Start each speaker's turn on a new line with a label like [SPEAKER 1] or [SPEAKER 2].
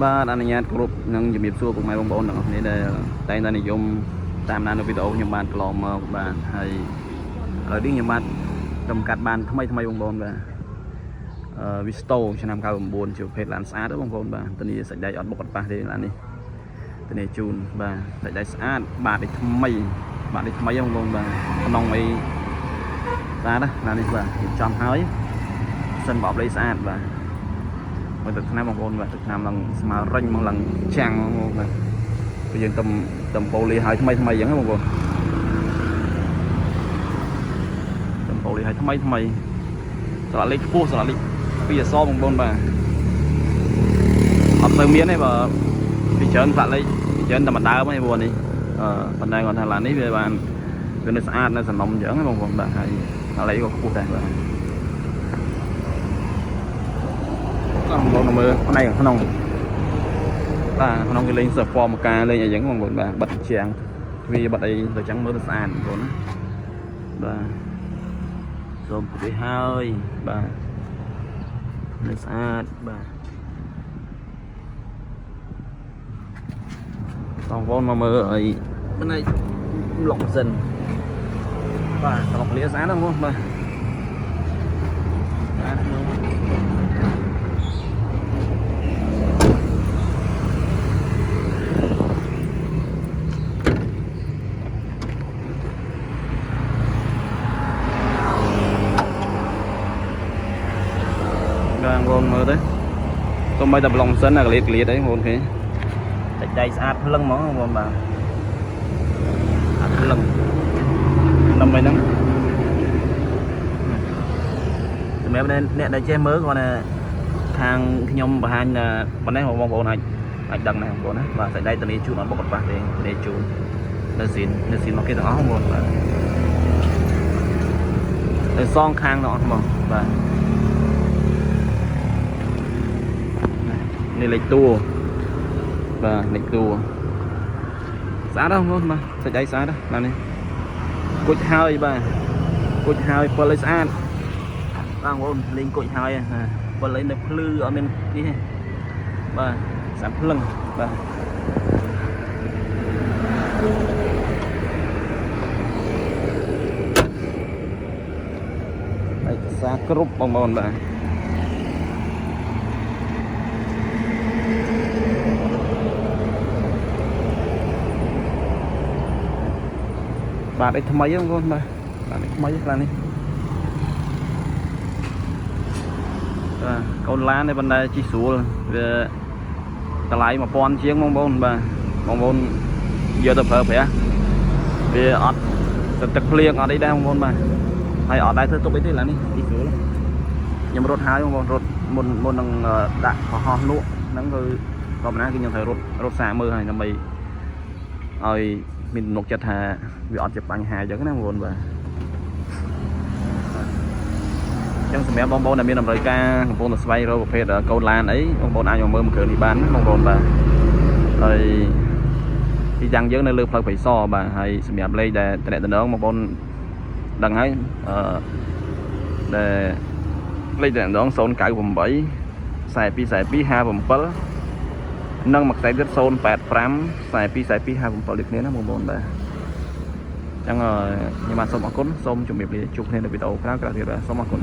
[SPEAKER 1] បាទអនុញ្ញាតគ្រប់នឹងជំរាបសួរពុកម៉ែបងប្អូនទាំងអស់គ្នាដែលតែងតែនិយមតាមដាននៅវីដេអូខ្ញុំបានកន្លងមកបាទហើយឥឡូវនេះខ្ញុំបានចំកាត់បានថ្មីបងប្អូនបាទVisto ឆ្នាំ99ជាប្រភេទឡានស្អាតបងប្អូនបាទធានាសាច់ដៃអត់បុកអត់ប៉ះទេឡាននេះធានាជូនបាទសាច់ដៃស្អាតបាទនេះថ្មីបងប្អូនបាទក្នុងអីស្អាតណាឡាននេះបាទចំហើយសិនបបលេស្អាតបាទមកទឹកថ្នាំបងប្អូនបាទទឹកថ្នាំឡើងស្មើរិញមកឡើងចាំងបងប្អូនបាទព្រោះយើងតំប៉ូលីហើយថ្មីអញ្ចឹងបងប្អូនតំប៉ូលីហើយថ្មីស្រឡលេខខ្ពស់ស្រឡលេខពីអសបងប្អូនបាទអត់ទៅមានទេបើពីច្រើនស្រឡលេខពីច្រើនតែម្ដងហ្នឹងបងនេះប៉ុន្តែគាត់ថាឡាននេះវាបានវានៅស្អាតនៅសំណុំអញ្ចឹងបងប្អូនបាទហើយស្រឡលេខក៏ខ្ពស់ដែរបាទបងប្អូនមើលផ្នែកក្នុងបាទក្នុងគេលេងសហ្វមការលេងអីចឹងបងប្អូនបាទបិទជាងទ្វារបិទអីទៅចឹងមើលទៅស្អាតបងប្អូនណាបាទសូមពីហើយបាទនៅស្អាតបាទបងប្អូនមកមើលអីផ្នែកឡុកសិនបាទឡុកលាស្អាតណាស់បងប្អូនបាទស្អាតមើលបងប្អូនមើលទៅទៅមិនតែប្លង់សិនអាក្លៀតអីបងប្អូនគេតែដៃស្អាតភ្លឹងហ្មងបងប្អូនបាទអាភ្លឹងដើម្បីហ្នឹងសម្រាប់អ្នកដែលចេះមើលគាត់ថាខាងខ្ញុំបង្ហាញប៉ុណ្ណេះបងប្អូនអាចដឹងដែរបងប្អូនណាបាទសាច់ដៃធានាជូនអត់បុកអត់ប៉ះទេធានាជូននៅស៊ីនមកគេទាំងអស់បងប្អូនបាទនៅសងខាងទាំងអស់ហ្មងបាទនេះលេខតួបាទលេខតួស្អាតហ្នឹងបងប្អូនបាទសាច់ដៃស្អាតណាស់នេះគុជហើយបាទគុជហើយពិលឲ្យស្អាតបងប្អូនលេងគុជហើយពិលឲ្យនៅភ្លឺអត់មាននេះទេបាទស្អាតភ្លឹងបាទឯកសារគ្រប់បងប្អូនបាទបាទនេះថ្មីបងប្អូនបាទបាទនេះថ្មីខ្លាំងនេះបាទកូនឡាននេះប៉ុន្តែជិះស្រួលវាតម្លៃ1000ជាងបងប្អូនបាទបងប្អូនយកទៅប្រើប្រាស់វាអត់ទឹកភ្លៀងអត់អីដែរបងប្អូនបាទហើយអត់ដែរធ្វើទុកអីទេឡាននេះជិះស្រួលខ្ញុំរត់ហើយបងប្អូនរត់មុននឹងដាក់កុហកលក់ហ្នឹងគឺក៏ប៉ុណ្ណាគឺខ្ញុំត្រូវរត់សាកមើលហើយដើម្បីឲ្យមានទំនុកចិត្តថាវាអត់ជាបញ្ហាអញ្ចឹងណាបងប្អូនបាទអញ្ចឹងសម្រាប់បងប្អូនដែលមានតម្រូវការកំពុងតែស្វែងរកប្រភេទកូនឡានអីបងប្អូនអាចមកមើលមួយគ្រឿងនេះបានបងប្អូនបាទហើយទីតាំងយើងនៅលើផ្លូវព្រៃសរបាទហើយសម្រាប់លេខដែលតំណងបងប្អូនដឹងហើយដែលលេខតំណង098 42 57និងមួយខ្សែទៀត085 42 57ដូចគ្នាណាបងប្អូនបាទអញ្ចឹងខ្ញុំបាទសូមអរគុណសូមជម្រាបលាជួបគ្នានៅវីដេអូក្រោយទៀតបាទសូមអរគុណ